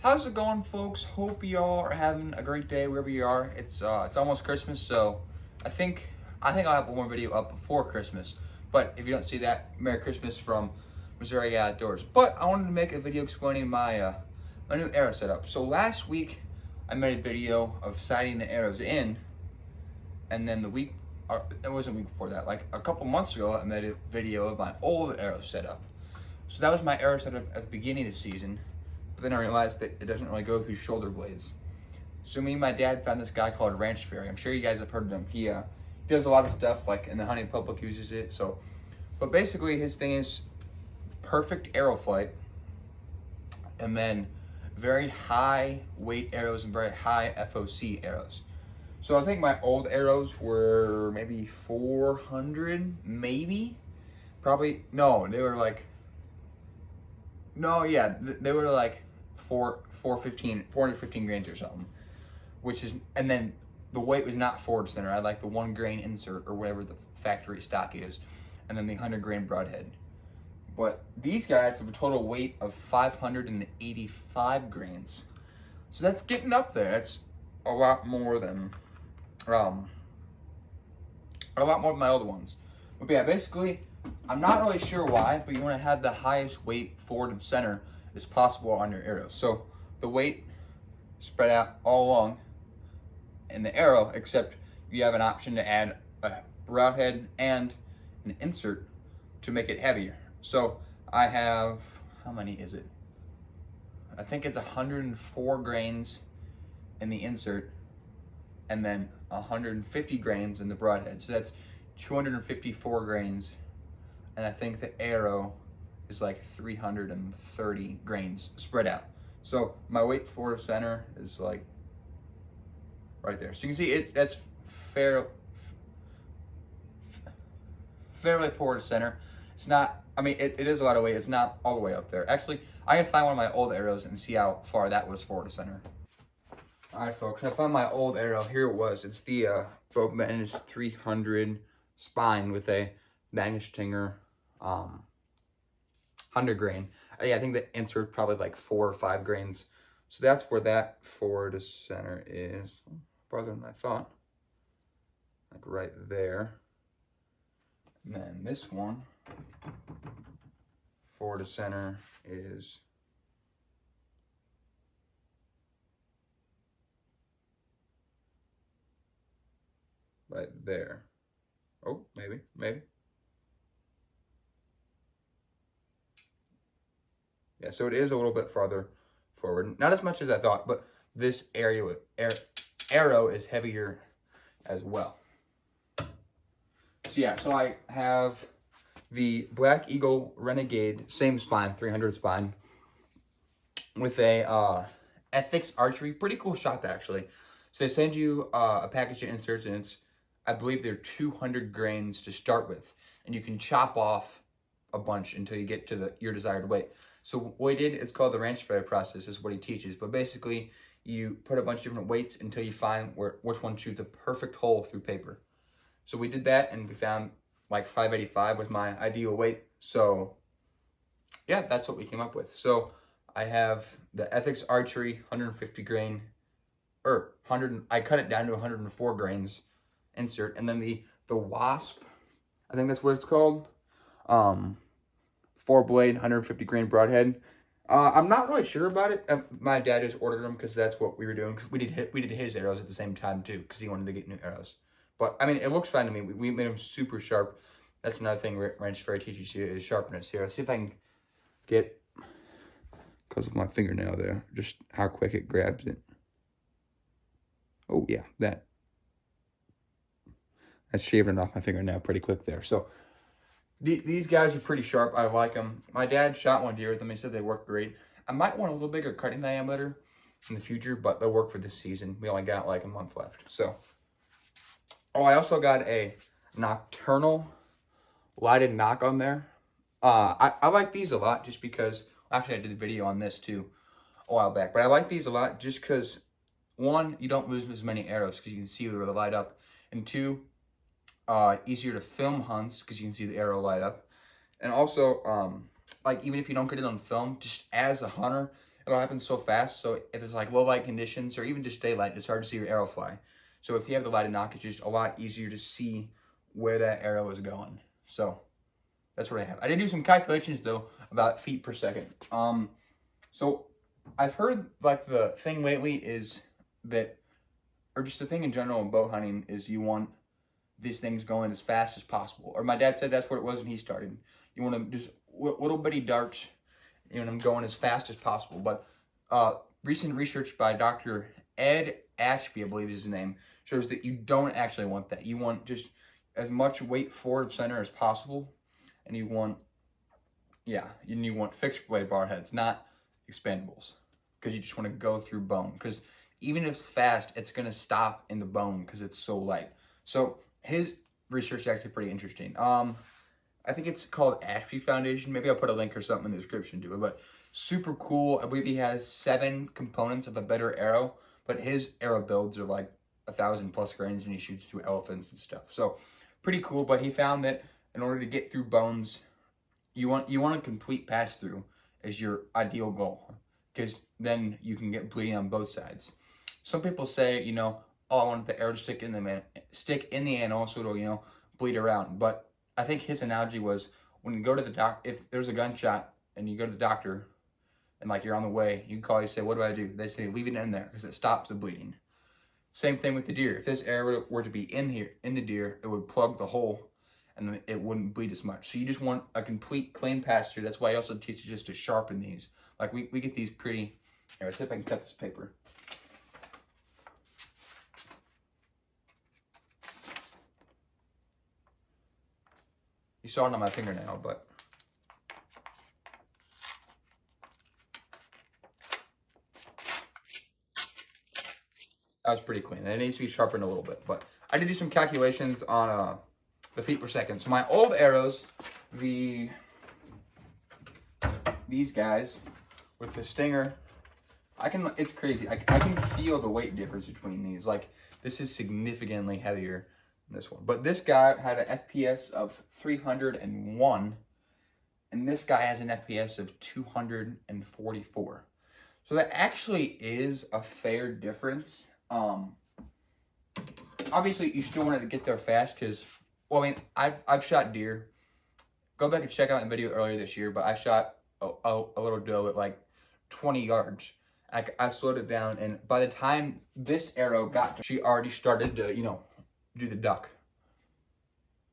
How's it going, folks? Hope y'all are having a great day wherever you are. It's almost Christmas, so I think I'll have one more video up before Christmas. But if you don't see that, Merry Christmas from Missouri Outdoors. But I wanted to make a video explaining my my new arrow setup. So last week I made a video of sighting the arrows in, and then the week, it wasn't a week before that, like a couple months ago, I made a video of my old arrow setup. So that was my arrow setup at the beginning of the season. But then I realized that it doesn't really go through shoulder blades. So me and my dad found this guy called Ranch Fairy. I'm sure you guys have heard of him. He does a lot of stuff, like in the hunting public uses it. So, but basically his thing is perfect arrow flight, and then very high weight arrows and very high FOC arrows. So I think my old arrows were maybe 400, maybe, probably, no, they were like, no, yeah, they were like 415 grains or something, which is, and then the weight was not forward center. I had like the 1 grain insert or whatever the factory stock is, and then the 100 grain broadhead. But these guys have a total weight of 585 grains. So that's getting up there. That's a lot more than my older ones. But yeah, basically, I'm not really sure why, but you want to have the highest weight forward of center as possible on your arrows. So the weight spread out all along in the arrow, except you have an option to add a broadhead and an insert to make it heavier. So I have, how many is it? I think it's 104 grains in the insert, and then 150 grains in the broadhead. So that's 254 grains. And I think the arrow is like 330 grains spread out. So my weight forward center is like right there. So you can see that's fairly forward center. It's not, I mean, it is a lot of weight. It's not all the way up there. Actually, I can find one of my old arrows and see how far that was forward center. All right, folks, I found my old arrow. Here it was. It's the Boat Manage 300 spine with a Magnus Stinger 100 grain. Yeah, I think the insert probably like 4 or 5 grains. So that's where that forward center is. Farther than I thought. Like right there. And then this one, forward center is right there. Oh, maybe. Yeah, so it is a little bit farther forward. Not as much as I thought, but this arrow is heavier as well. So yeah, so I have the Black Eagle Renegade, same spine, 300 spine, with a Ethics Archery. Pretty cool shop, actually. So they send you a package of inserts, and it's, I believe they're 200 grains to start with. And you can chop off a bunch until you get to your desired weight. So what he did, it's called the Ranch Fairy process, is what he teaches. But basically, you put a bunch of different weights until you find which one shoots a perfect hole through paper. So we did that, and we found like 585 was my ideal weight. So yeah, that's what we came up with. So I have the Ethics Archery 150 grain, or 100, I cut it down to 104 grains insert, and then the Wasp, I think that's what it's called, 4-blade 150 grain broadhead. I'm not really sure about it. My dad just ordered them because that's what we were doing. Cause we did his arrows at the same time too, because he wanted to get new arrows. But I mean, it looks fine to me. We made them super sharp. That's another thing Ranch Fairy teaches you, is sharpness here. Let's see if I can get, because of my fingernail there, just how quick it grabs it. Oh yeah, that's shaving off my fingernail pretty quick there. So these guys are pretty sharp. I like them. My dad shot one deer with them. He said they work great. I might want a little bigger cutting diameter in the future, but they'll work for this season. We only got like a month left. So, oh, I also got a Nocturnal lighted knock on there. I like these a lot just because, actually I did a video on this too a while back, but I like these a lot just because, one, you don't lose as many arrows because you can see where they light up, and two, easier to film hunts because you can see the arrow light up. And also, like, even if you don't get it on film, just as a hunter, it'll happen so fast. So if it's like low light conditions or even just daylight, it's hard to see your arrow fly. So if you have the lighted nock, it's just a lot easier to see where that arrow is going. So that's what I have. I did do some calculations though about feet per second. So I've heard like the thing lately is that, or just the thing in general in bow hunting is you want these things going as fast as possible. Or my dad said that's what it was when he started. You want to just little bitty darts, you know, them going as fast as possible. But recent research by Dr. Ed Ashby, I believe is his name, shows that you don't actually want that. You want just as much weight forward of center as possible, and you want, you want fixed blade bar heads, not expandables, because you just want to go through bone. Because even if it's fast, it's going to stop in the bone because it's so light. So his research is actually pretty interesting. I think it's called Ashby Foundation. Maybe I'll put a link or something in the description to it. But super cool. I believe he has 7 components of a better arrow. But his arrow builds are like 1,000+ grains, and he shoots 2 elephants and stuff. So pretty cool. But he found that in order to get through bones, you want a complete pass through as your ideal goal, because then you can get bleeding on both sides. Some people say, you know, oh, I want the arrow to stick in the animal so it'll, you know, bleed around. But I think his analogy was when you go to the doctor, if there's a gunshot and you go to the doctor and like you're on the way, you call, you say, what do I do? They say, leave it in there because it stops the bleeding. Same thing with the deer. If this arrow were to be in here, in the deer, it would plug the hole and it wouldn't bleed as much. So you just want a complete clean pass through. That's why I also teach you just to sharpen these. Like we get these pretty, here, let's see if I can cut this paper. You saw it on my fingernail, but that was pretty clean. It needs to be sharpened a little bit, but I did do some calculations on the feet per second. So my old arrows, these guys with the Stinger, it's crazy. I can feel the weight difference between these. Like this is significantly heavier than this one. But this guy had an FPS of 301, and this guy has an FPS of 244. So that actually is a fair difference. Obviously you still wanted to get there fast because, well, I mean, I've shot deer. Go back and check out the video earlier this year, but I shot a little doe at like 20 yards. I slowed it down, and by the time this arrow got to, she already started to, you know, do the duck.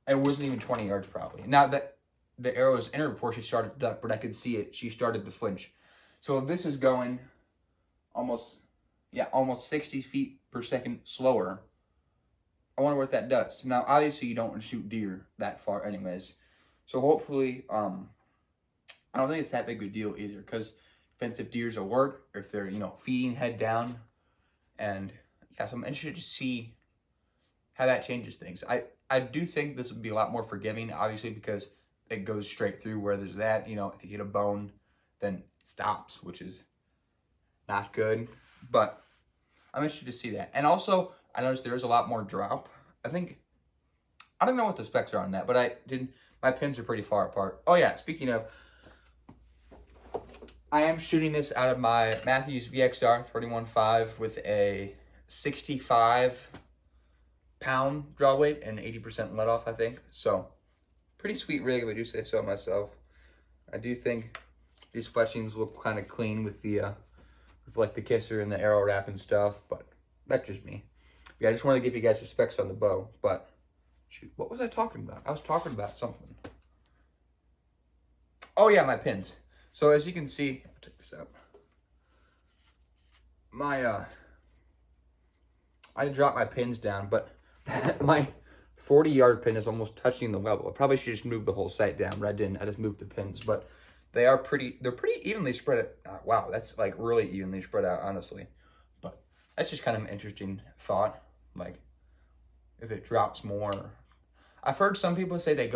It wasn't even 20 yards probably. Now that the arrow was in her before she started to duck, but I could see it. She started to flinch. So this is going almost 60 feet per second slower. I wonder what that does. Now, obviously, you don't want to shoot deer that far anyways. So hopefully, I don't think it's that big of a deal either, because depends if deer's alert, or if they're, you know, feeding head down. And yeah, so I'm interested to see how that changes things. I do think this would be a lot more forgiving, obviously, because it goes straight through where there's that, you know, if you hit a bone, then it stops, which is not good. But I'm interested to see that. And also, I noticed there is a lot more drop. I don't know what the specs are on that, but my pins are pretty far apart. Oh yeah, speaking of, I am shooting this out of my Mathews VXR 31.5 with a 65-pound draw weight and 80% let off, I think. So, pretty sweet rig, if I do say so myself. I do think these fletchings look kind of clean with the, with like the kisser and the arrow wrap and stuff, but that's just me. Yeah, I just want to give you guys the specs on the bow, but shoot, what was I talking about? I was talking about something. Oh yeah, my pins. So as you can see, I'll take this out. I dropped my pins down, but my 40-yard pin is almost touching the level. I probably should just move the whole sight down, but I didn't. I just moved the pins, but they're pretty evenly spread out. Wow, that's like really evenly spread out, honestly. But that's just kind of an interesting thought. Like, if it drops more. I've heard some people say they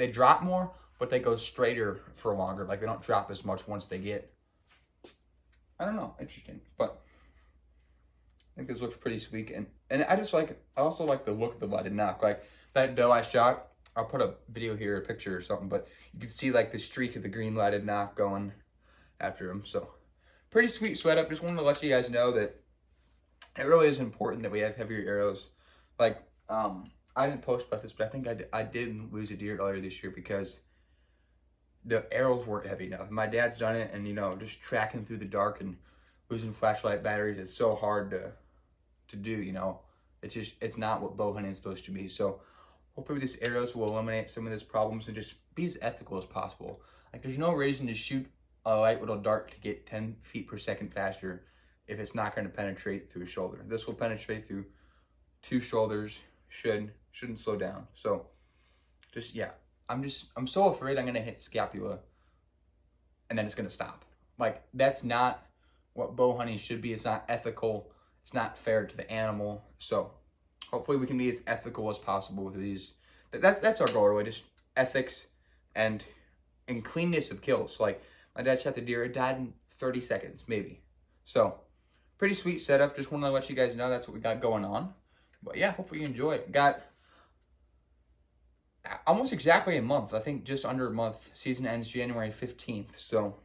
drop more, but they go straighter for longer. Like, they don't drop as much once they get. I don't know. Interesting. But I think this looks pretty sweet. And I also like the look of the lighted nock. Like, that doe I shot, I'll put a video here, a picture or something, but you can see like the streak of the green lighted nock going after him. So pretty sweet setup. Just wanted to let you guys know that it really is important that we have heavier arrows. Like, I didn't post about this, but I think I did lose a deer earlier this year because the arrows weren't heavy enough. My dad's done it, and just tracking through the dark and losing flashlight batteries is so hard to do. It's not what bow hunting is supposed to be. So hopefully these arrows will eliminate some of those problems and just be as ethical as possible. Like, there's no reason to shoot a light little dart to get 10 feet per second faster if it's not going to penetrate through a shoulder. This will penetrate through 2 shoulders, shouldn't slow down. So I'm so afraid I'm going to hit scapula and then it's going to stop. Like, that's not what bow hunting should be. It's not ethical. It's not fair to the animal. So hopefully we can be as ethical as possible with these. That's our goal, really, just ethics and cleanness of kills. Like, my dad shot the deer, it died in 30 seconds, maybe. So, pretty sweet setup. Just want to let you guys know that's what we got going on. But yeah, hopefully you enjoy it. Got almost exactly a month. I think just under a month. Season ends January 15th. So,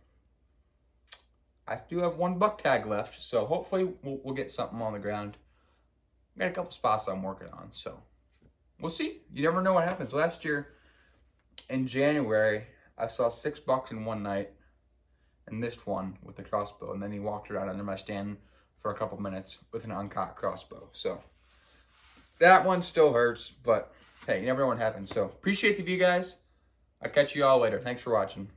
I do have 1 buck tag left. So, hopefully we'll get something on the ground. Got a couple spots I'm working on. So, we'll see. You never know what happens. Last year, in January, I saw 6 bucks in one night and missed one with the crossbow. And then he walked around under my stand for a couple minutes with an uncocked crossbow. So that one still hurts, but hey, you never know what happens. So appreciate the view, guys. I'll catch you all later. Thanks for watching.